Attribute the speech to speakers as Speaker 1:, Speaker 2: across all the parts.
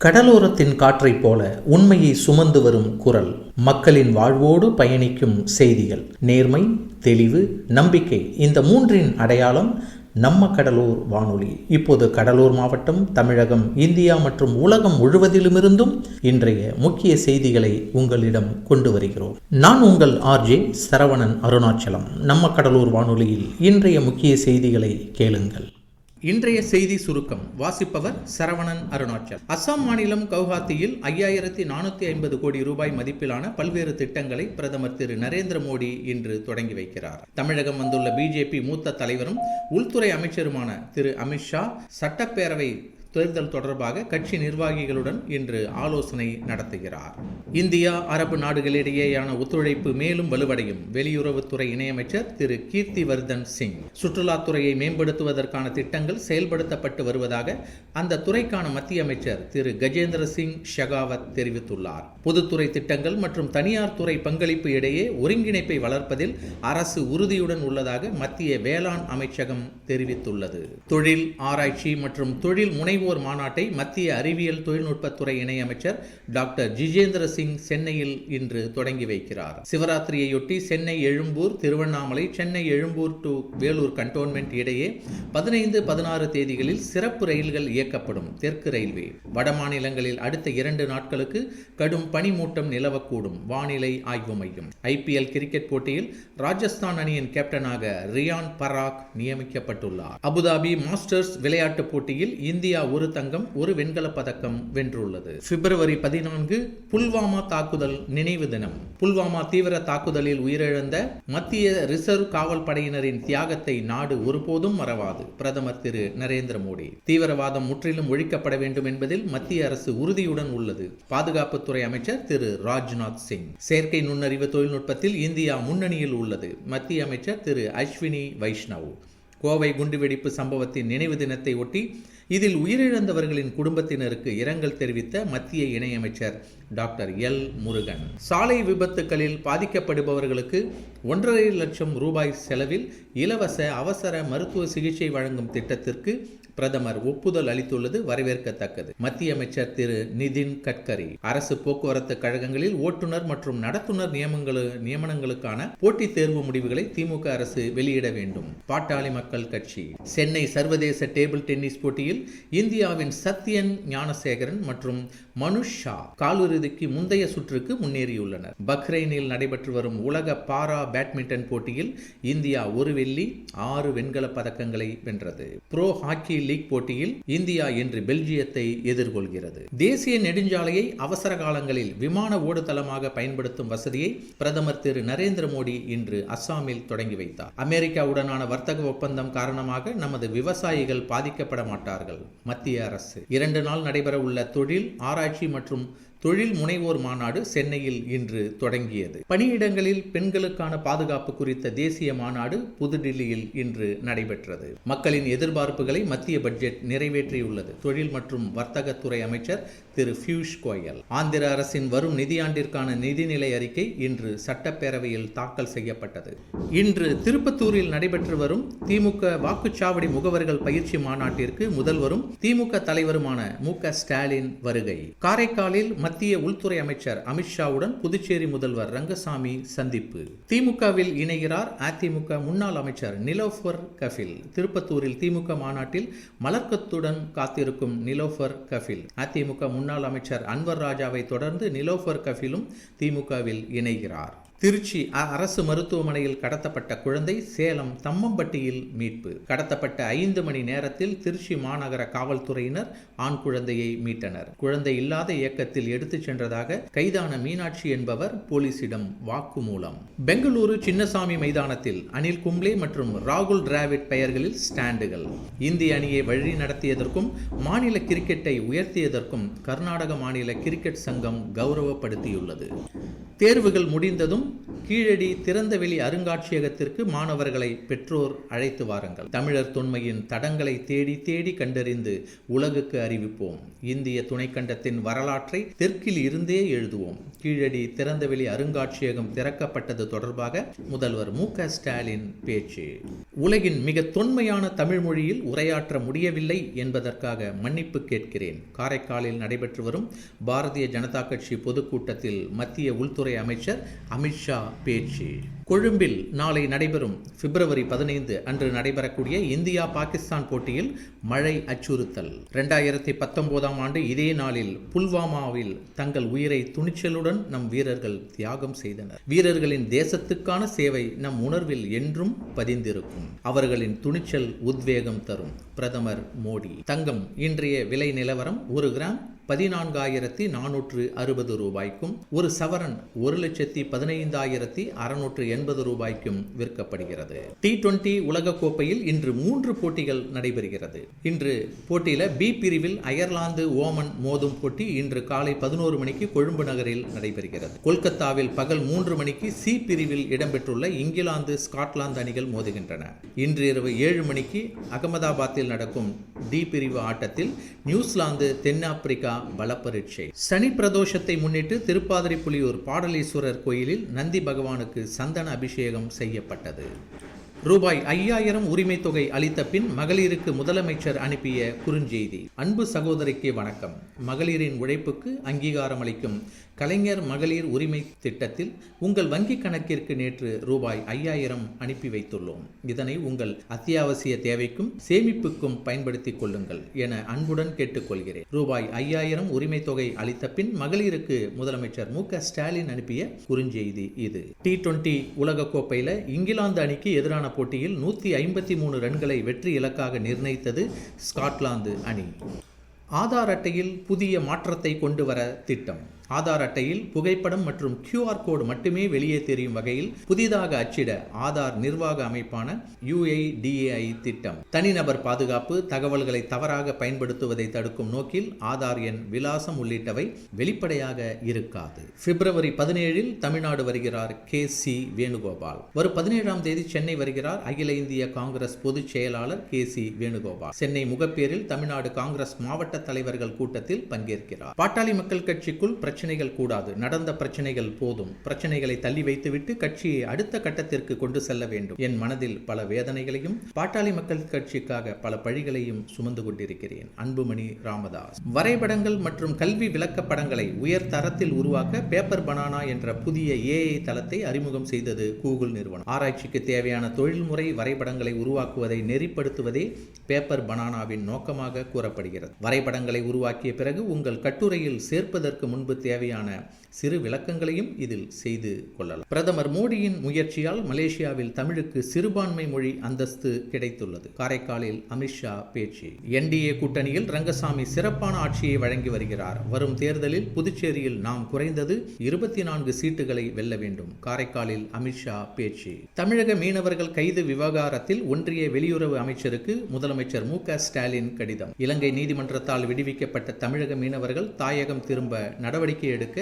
Speaker 1: கடலோரத்தின் காற்றைப் போல உண்மையை சுமந்து வரும் குரல், மக்களின் வாழ்வோடு பயணிக்கும் செய்திகள், நேர்மை, தெளிவு, நம்பிக்கை, இந்த மூன்றின் அடையாளம் நம்ம கடலூர் வானொலி. இப்போது கடலூர் மாவட்டம், தமிழகம், இந்தியா மற்றும் உலகம் முழுவதிலுமிருந்தும் இன்றைய முக்கிய செய்திகளை உங்களிடம் கொண்டு வருகிறோம். நான் உங்கள் ஆர்ஜே சரவணன் அருணாச்சலம். நம்ம கடலூர் வானொலியில் இன்றைய முக்கிய செய்திகளை கேளுங்கள். இன்றைய செய்தி சுருக்கம் வாசிப்பவர் சரவணன் அருணாச்சல். அசாம் மாநிலம் கவுஹாத்தியில் 5450 கோடி ரூபாய் மதிப்பிலான பல்வேறு திட்டங்களை பிரதமர் திரு நரேந்திர மோடி இன்று தொடங்கி வைக்கிறார். தமிழகம் வந்துள்ள பிஜேபி மூத்த தலைவரும் உள்துறை அமைச்சருமான திரு அமித்ஷா சட்டப்பேரவை தேர்தல் தொடர்பாக கட்சி நிர்வாகிகளுடன் இன்று ஆலோசனை நடத்துகிறார். இந்தியா அரபு நாடுகளிடையேயான ஒத்துழைப்பு மேலும் வலுவடையும். வெளியுறவுத்துறை இணையமைச்சர் திரு கீர்த்திவர்தன் சிங். சுற்றுலாத்துறையை மேம்படுத்துவதற்கான திட்டங்கள் செயல்படுத்தப்பட்டு வருவதாக அந்த துறைக்கான மத்திய அமைச்சர் திரு கஜேந்திர சிங் ஷெகாவத் தெரிவித்துள்ளார். பொதுத்துறை திட்டங்கள் மற்றும் தனியார் துறை பங்களிப்பு இடையே ஒருங்கிணைப்பை வளர்ப்பதில் அரசு உறுதியுடன் உள்ளதாக மத்திய வேளாண் அமைச்சகம் தெரிவித்துள்ளது. தொழில் ஆராய்ச்சி மற்றும் தொழில் முனைவோர் மாநாட்டை மத்திய அறிவியல் தொழில்நுட்பத்துறை இணையமைச்சர் டாக்டர் ஜிதேந்திர சிங் சென்னையில் இன்று தொடங்கி வைக்கிறார். சிவராத்திரியையொட்டி சென்னை எழும்பூர், திருவண்ணாமலை, சென்னை எழும்பூர் டு வேலூர் கண்டோன்மெண்ட் இடையே 15, 16 தேதிகளில் சிறப்பு ரயில்கள் இயக்கப்படும். தெற்கு ரயில்வே. வட மாநிலங்களில் அடுத்த 2 நாட்களுக்கு கடும் பனிமூட்டம் நிலவக்கூடும். வானிலை ஆய்வு மையம். ஐபிஎல் கிரிக்கெட் போட்டியில் ராஜஸ்தான் அணியின் கேப்டனாக ரியான் பராக் நியமிக்கப்பட்டுள்ளார். அபுதாபி மாஸ்டர்ஸ் விளையாட்டுப் போட்டியில் இந்தியா 1 தங்கம் 1 வெண்கல பதக்கம் வென்றுள்ளது. பிப்ரவரி 14 புல்வாமா தாக்குதல் நினைவு தினம். புல்வாமா தீவிர தாக்குதலில் உயிரிழந்த மத்திய ரிசர்வ் காவல் படையினரின் தியாகத்தை நாடு ஒருபோதும் மறவாது. பிரதமர் திரு நரேந்திர மோடி. தீவிரவாதம் முற்றிலும் ஒழிக்கப்பட வேண்டும் என்பதில் மத்திய அரசு உறுதியுடன் உள்ளது. பாதுகாப்புத்துறை அமைச்சர் திரு ராஜ்நாத் சிங். செயற்கை நுண்ணறிவு தொழில்நுட்பத்தில் இந்தியா முன்னணியில் உள்ளது. மத்திய அமைச்சர் திரு அஸ்வினி வைஷ்ணவ். கோவை குண்டுவெடிப்பு சம்பவத்தின் நினைவு தினத்தை ஒட்டி இதில் உயிரிழந்தவர்களின் குடும்பத்தினருக்கு இரங்கல் தெரிவித்த மத்திய இணையமைச்சர் டாக்டர் எல் முருகன். சாலை விபத்துகளில் பாதிக்கப்படுபவர்களுக்கு 1.5 லட்சம் ரூபாய் செலவில் இலவச அவசர மருத்துவ சிகிச்சை வழங்கும் திட்டத்திற்கு பிரதமர் ஒப்புதல் அளித்துள்ளது வரவேற்கத்தக்கது. மத்திய அமைச்சர் திரு நிதின் கட்கரி. அரசு போக்குவரத்து கழகங்களில் ஓட்டுநர் மற்றும் நடத்துனர் நியமனங்களுக்கான போட்டித் தேர்வு முடிவுகளை திமுக அரசு வெளியிட வேண்டும். பாட்டாளி மக்கள் கட்சி. சென்னை சர்வதேச டேபிள் டென்னிஸ் போட்டியில் இந்தியாவின் சத்யன் ஞானசேகரன் மற்றும் மனுஷ் ஷா காலிறுதிக்கு முந்தைய சுற்றுக்கு முன்னேறியுள்ளனர். பஹ்ரைனில் நடைபெற்று வரும் உலக பாரா பேட்மிண்டன் போட்டியில் இந்தியா 1 வெள்ளி 6 வெண்கல பதக்கங்களை வென்றது. ப்ரோ ஹாக்கி லீக் போட்டியில் இந்தியா இன்று பெல்ஜியத்தை எதிர்கொள்கிறது. தேசிய நெடுஞ்சாலையை அவசர காலங்களில் விமான ஓடுதளமாக பயன்படுத்தும் வசதியை பிரதமர் திரு நரேந்திர மோடி இன்று அஸ்ஸாமில் தொடங்கி வைத்தார். அமெரிக்காவுடனான வர்த்தக ஒப்பந்தம் காரணமாக நமது விவசாயிகள் பாதிக்கப்பட மாட்டார்கள். மத்திய அரசு 2 நாள் நடைபெற உள்ள தொழில் ஆராய்ச்சி மற்றும் தொழில் முனைவோர் மாநாடு சென்னையில் இன்று தொடங்கியது. பணியிடங்களில் பெண்களுக்கான பாதுகாப்பு குறித்த தேசிய மாநாடு புதுடில்லியில் இன்று நடைபெற்றது. மக்களின் எதிர்பார்ப்புகளை மத்திய பட்ஜெட் நிறைவேற்றியுள்ளது. தொழில் மற்றும் வர்த்தகத்துறை அமைச்சர் திரு பியூஷ் கோயல். ஆந்திர அரசின் வரும் நிதியாண்டிற்கான நிதிநிலை அறிக்கை இன்று சட்டப்பேரவையில் தாக்கல் செய்யப்பட்டது. இன்று திருப்பத்தூரில் நடைபெற்று வரும் திமுக வாக்குச்சாவடி முகவர்கள் பயிற்சி மாநாட்டிற்கு முதல்வரும் திமுக தலைவருமான மு.க. ஸ்டாலின் வருகை. காரைக்காலில் மத்திய உள்துறை அமைச்சர் அமித்ஷாவுடன் புதுச்சேரி முதல்வர் ரங்கசாமி சந்திப்பு. திமுகவில் இணைகிறார் அதிமுக முன்னாள் அமைச்சர் நிலோஃபர் கஃபில். திருப்பத்தூரில் திமுக மாநாட்டில் மலர்க்கத்துடன் காத்திருக்கும் நிலோஃபர் கஃபில். அதிமுக முன்னாள் அமைச்சர் அன்வர் ராஜாவை தொடர்ந்து நிலோஃபர் கஃபிலும் திமுகவில் இணைகிறார். திருச்சி அரசு மருத்துவமனையில் கடத்தப்பட்ட குழந்தை சேலம் தம்மம்பட்டியில் மீட்பு. கடத்தப்பட்ட 5 மணி நேரத்தில் திருச்சி மாநகர காவல்துறையினர் ஆண் குழந்தையை மீட்டனர். குழந்தை இல்லாத இயக்கத்தில் எடுத்துச் சென்றதாக கைதான மீனாட்சி என்பவர் போலீசிடம் வாக்குமூலம். பெங்களூரு சின்னசாமி மைதானத்தில் அனில் கும்ப்ளே மற்றும் ராகுல் டிராவிட் பெயர்களில் ஸ்டாண்டுகள். இந்திய அணியை வழி நடத்தியதற்கும் மாநில கிரிக்கெட்டை உயர்த்தியதற்கும் கர்நாடக மாநில கிரிக்கெட் சங்கம் கௌரவப்படுத்தியுள்ளது. தேர்வுகள் முடிந்ததும் கீழடி திறந்தவெளி அருங்காட்சியகத்திற்கு மாணவர்களை பெற்றோர் அழைத்து வாருங்கள். தமிழர் தொன்மையின் தடங்களை தேடி தேடி கண்டறிந்து உலகுக்கு அறிவிப்போம். இந்திய துணைக்கண்டத்தின் வரலாற்றை தெற்கில் இருந்தே எழுதுவோம். கீழடி திறந்தவெளி அருங்காட்சியகம் திறக்கப்பட்டது தொடர்பாக முதல்வர் மு.க. ஸ்டாலின் பேச்சு. உலகின் மிக தொன்மையான தமிழ் மொழியில் உரையாற்ற முடியவில்லை என்பதற்காக மன்னிப்பு கேட்கிறேன். காரைக்காலில் நடைபெற்று வரும் பாரதிய ஜனதா கட்சி பொதுக்கூட்டத்தில் மத்திய உள்துறை அமைச்சர் அமித்ஷா பேச்சு. கொழும்பில் நாளை நடைபெறும் பிப்ரவரி 15 அன்று நடைபெறக்கூடிய இந்தியா பாகிஸ்தான் போட்டியில் மழை அச்சுறுத்தல். 2019ஆம் ஆண்டு இதே நாளில் புல்வாமாவில் தங்கள் உயிரை துணிச்சலுடன் நம் வீரர்கள் தியாகம் செய்தனர். வீரர்களின் தேசத்துக்கான சேவை நம் உணர்வில் என்றும் பதிந்திருக்கும். அவர்களின் துணிச்சல் உத்வேகம் தரும். பிரதமர் மோடி. தங்கம் இன்றைய விலை நிலவரம் 1 கிராம் 14,460 ரூபாய்க்கும், ஒரு சவரன் 1,15,680 ரூபாய்க்கும் விற்கப்படுகிறது. T20 உலகக்கோப்பையில் இன்று 3 போட்டிகள் நடைபெறுகிறது. இன்று போட்டியில பி பிரிவில் அயர்லாந்து ஓமன் மோதும் போட்டி இன்று காலை 11 மணிக்கு கொழும்பு நகரில் நடைபெறுகிறது. கொல்கத்தாவில் பகல் 3 மணிக்கு சி பிரிவில் இடம்பெற்றுள்ள இங்கிலாந்து ஸ்காட்லாந்து அணிகள் மோதுகின்றன. இன்று இரவு 7 மணிக்கு அகமதாபாத்தில் நடக்கும் டி பிரிவு ஆட்டத்தில் நியூசிலாந்து தென்னாப்பிரிக்கா பலப்பரீட்சை. சனி பிரதோஷத்தை முன்னிட்டு திருப்பாதிரிப்புலியூர் பாடலீஸ்வரர் கோயிலில் நந்தி பகவானுக்கு சந்தன அபிஷேகம் செய்யப்பட்டது. ரூபாய் 5000 உரிமை தொகை அளித்த பின் மகளிருக்கு முதலமைச்சர் அனுப்பிய குறுஞ்செய்தி. அன்பு சகோதரிக்கு வணக்கம். மகளிரின் உழைப்புக்கு அங்கீகாரம் அளிக்கும் கலைஞர் மகளிர் உரிமை திட்டத்தில் உங்கள் வங்கி கணக்கிற்கு நேற்று ரூபாய் 5000 அனுப்பி வைத்துள்ளோம். இதனை உங்கள் அத்தியாவசிய தேவைக்கும் சேமிப்புக்கும் பயன்படுத்திக் கொள்ளுங்கள் என அன்புடன் கேட்டுக்கொள்கிறேன். ரூபாய் 5000 உரிமை தொகை அளித்த பின் மகளிருக்கு முதலமைச்சர் மு.க. ஸ்டாலின் அனுப்பிய குறுஞ்செய்தி இது. T20 உலகக்கோப்பையில் இங்கிலாந்து அணிக்கு எதிரான போட்டியில் 153 ரன்களை வெற்றி இலக்காக நிர்ணயித்தது ஸ்காட்லாந்து அணி. ஆதார் அட்டையில் புதிய மாற்றத்தை கொண்டு வர திட்டம். ஆதார் அட்டையில் புகைப்படம் மற்றும் QR கோடு மட்டுமே வெளியே தெரியும் வகையில் புதிதாக அச்சிட ஆதார் நிர்வாக அமைப்பான UIDAI திட்டம். தனிநபர் பாதுகாப்பு, தகவல்களை தவறாக பயன்படுத்துவதை தடுக்கும் நோக்கில் ஆதார் எண், விலாசம் உள்ளிட்டவை வெளிப்படையாக இருக்காது. பிப்ரவரி 17 தமிழ்நாடு வருகிறார் KC வேணுகோபால். வரும் 17ஆம் தேதி சென்னை வருகிறார் அகில இந்திய காங்கிரஸ் பொதுச் செயலாளர் KC வேணுகோபால். சென்னை முகப்பேரில் தமிழ்நாடு காங்கிரஸ் மாவட்ட தலைவர்கள் கூட்டத்தில் பங்கேற்கிறார். பாட்டாளி மக்கள் கட்சிக்குள் பிரச்சனைகள் கூடாது, நடந்த பிரச்சனைகள் போதும். பிரச்சனைகளை தள்ளி வைத்துவிட்டு கட்சியை அடுத்த கட்டத்திற்கு கொண்டு செல்ல வேண்டும். என் மனதில் பல வேதனைகளையும் பாட்டாளி மக்கள் கட்சிக்காக பல பழிகளையும் சுமந்து கொண்டிருக்கிறேன். அன்புமணி ராமதாஸ். வரைபடங்கள் மற்றும் கல்வி விளக்கப்படங்களை உயர் தரத்தில் உருவாக்க பேப்பர் பனானா என்ற புதிய AI தளத்தை அறிமுகம் செய்தது கூகுள் நிறுவனம். ஆராய்ச்சிக்கு தேவையான தொழில்முறை வரைபடங்களை உருவாக்குவதை நெறிப்படுத்துவதே பேப்பர் பனானாவின் நோக்கமாக கூறப்படுகிறது. வரைபடங்களை உருவாக்கிய பிறகு உங்கள் கட்டுரையில் சேர்ப்பதற்கு முன்பு தேவையான சிறு விளக்கங்களையும் இதில் செய்து கொள்ளலாம். பிரதமர் மோடியின் முயற்சியால் மலேசியாவில் தமிழுக்கு சிறுபான்மை மொழி அந்தஸ்து கிடைத்துள்ளது. காரைக்காலில் அமித்ஷா பேச்சு. NDA கூட்டணியில் ரங்கசாமி சிறப்பான ஆட்சியை வழங்கி வருகிறார். வரும் தேர்தலில் புதுச்சேரியில் நாம் குறைந்தது 24 சீட்டுகளை வெல்ல வேண்டும். காரைக்காலில் அமித்ஷா பேச்சு. தமிழக மீனவர்கள் கைது விவகாரத்தில் ஒன்றிய வெளியுறவு அமைச்சருக்கு முதலமைச்சர் மு.க. ஸ்டாலின் கடிதம். இலங்கை நீதிமன்றத்தால் விடுவிக்கப்பட்ட தமிழக மீனவர்கள் தாயகம் திரும்ப நடவடிக்கை எடுக்க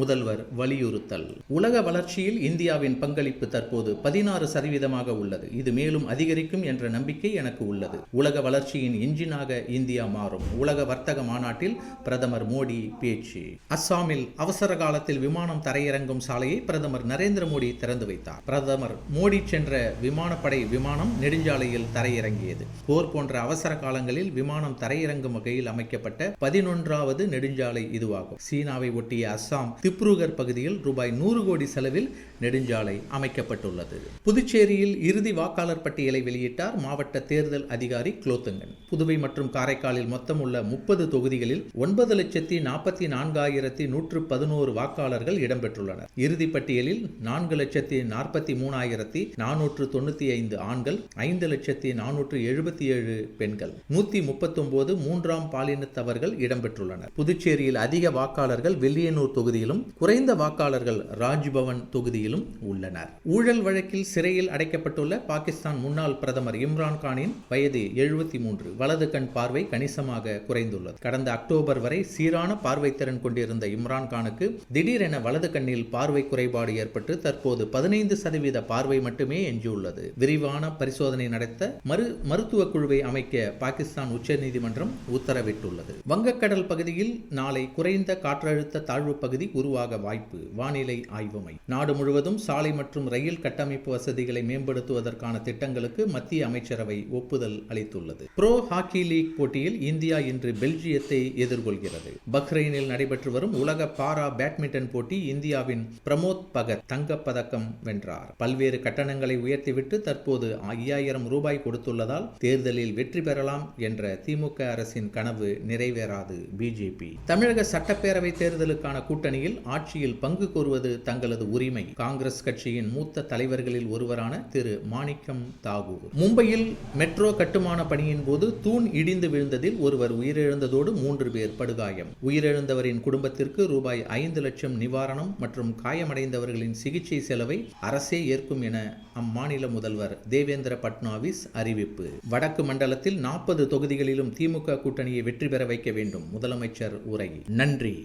Speaker 1: முதல்வர் வலியுறுத்தல். உலக வளர்ச்சியில் இந்தியாவின் பங்களிப்பு தற்போது 16% உள்ளது. இது மேலும் அதிகரிக்கும் என்ற நம்பிக்கை எனக்கு உள்ளது. உலக வளர்ச்சியின் இன்ஜினாக இந்தியா மாறும். உலக வர்த்தக மாநாட்டில் பிரதமர் மோடி பேச்சு. அஸ்ஸாமில் அவசர காலத்தில் விமானம் தரையிறங்கும் சாலையை பிரதமர் நரேந்திர மோடி திறந்து வைத்தார். பிரதமர் மோடி சென்ற விமானப்படை விமானம் நெடுஞ்சாலையில் தரையிறங்கியது. போர் போன்ற அவசர காலங்களில் விமானம் தரையிறங்கும் வகையில் அமைக்கப்பட்ட 11வது நெடுஞ்சாலை இதுவாகும். சீனாவை ஒட்டிய அஸ்ஸாம் திப்ருகர் பகுதியில் ரூபாய் 100 கோடி செலவில் நெடுஞ்சாலை அமைக்கப்பட்டுள்ளது. புதுச்சேரியில் இறுதி வாக்காளர் பட்டியலை வெளியிட்டார் மாவட்ட தேர்தல் அதிகாரி குலோத்துங்கன். புதுவை மற்றும் காரைக்காலில் மொத்தம் உள்ள 30 தொகுதிகளில் 9,44,111 வாக்காளர்கள் இடம்பெற்றுள்ளனர். இறுதி பட்டியலில் 4,43,495 ஆண்கள், 5,477 பெண்கள், 139 மூன்றாம் பாலினத்தவர்கள் இடம்பெற்றுள்ளனர். புதுச்சேரியில் அதிக வாக்காளர்கள் வில்லியனூர் தொகுதியிலும், குறைந்த வாக்காளர்கள் ராஜ்பவன் தொகுதியிலும் உள்ளனர். ஊழல் வழக்கில் சிறையில் அடைக்கப்பட்டுள்ள பாகிஸ்தான் முன்னாள் பிரதமர் இம்ரான் கானின் வயது 73. வலது கண் பார்வை கணிசமாக குறைந்துள்ளது. கடந்த அக்டோபர் வரை சீரான பார்வை திறன் கொண்டிருந்த இம்ரான் கானுக்கு திடீரென வலது கண்ணில் பார்வை குறைபாடு ஏற்பட்டு தற்போது 15% பார்வை மட்டுமே எஞ்சியுள்ளது. விரிவான பரிசோதனை நடத்த மருத்துவ குழுவை அமைக்க பாகிஸ்தான் உச்சநீதிமன்றம் உத்தரவிட்டுள்ளது. வங்கக்கடல் பகுதியில் நாளை குறைந்த காற்றழுத்த தாழ்வு பகுதி உருவாக வாய்ப்பு. வானிலை ஆய்வு மையம். நாடு முழுவதும் சாலை மற்றும் ரயில் கட்டமைப்பு வசதிகளை மேம்படுத்துவதற்கான திட்டங்களுக்கு மத்திய அமைச்சரவை ஒப்புதல் அளித்துள்ளது. ப்ரோ ஹாக்கி லீக் போட்டியில் இந்தியா இன்று பெல்ஜியத்தை எதிர்கொள்கிறது. பஹ்ரைனில் நடைபெற்று வரும் உலக பாரா பேட்மிண்டன் போட்டி இந்தியாவின் பிரமோத் பகத் தங்கப்பதக்கம் வென்றார். பல்வேறு கட்டணங்களை உயர்த்திவிட்டு தற்போது 5000 ரூபாய் கொடுத்துள்ளதால் தேர்தலில் வெற்றி பெறலாம் என்ற திமுக அரசின் கனவு நிறைவேறாது. பிஜேபி தமிழக சட்டப்பேரவை தேர்தலுக்கான கூட்டணியில் ஆட்சியில் பங்கு கோருவது தங்களது உரிமை. காங்கிரஸ் கட்சியின் மூத்த தலைவர்களில் ஒருவரான திரு மாணிக்கம் தாகூர் மும்பையில் மெட்ரோ கட்டுமான பணியின் போது தூண் இடிந்து விழுந்ததில் ஒருவர் உயிரிழந்ததோடு 3 பேர் படுகாயம். உயிரிழந்தவரின் குடும்பத்திற்கு ரூபாய் 5 லட்சம் நிவாரணம் மற்றும் காயமடைந்தவர்களின் சிகிச்சை செலவை அரசே ஏற்கும் என அம்மாநில முதல்வர் தேவேந்திர பட்னாவிஸ் அறிவிப்பு. வடக்கு மண்டலத்தில் 40 தொகுதிகளிலும் திமுக கூட்டணியை வெற்றி பெற வைக்க வேண்டும். முதலமைச்சர் உரை. நன்றி.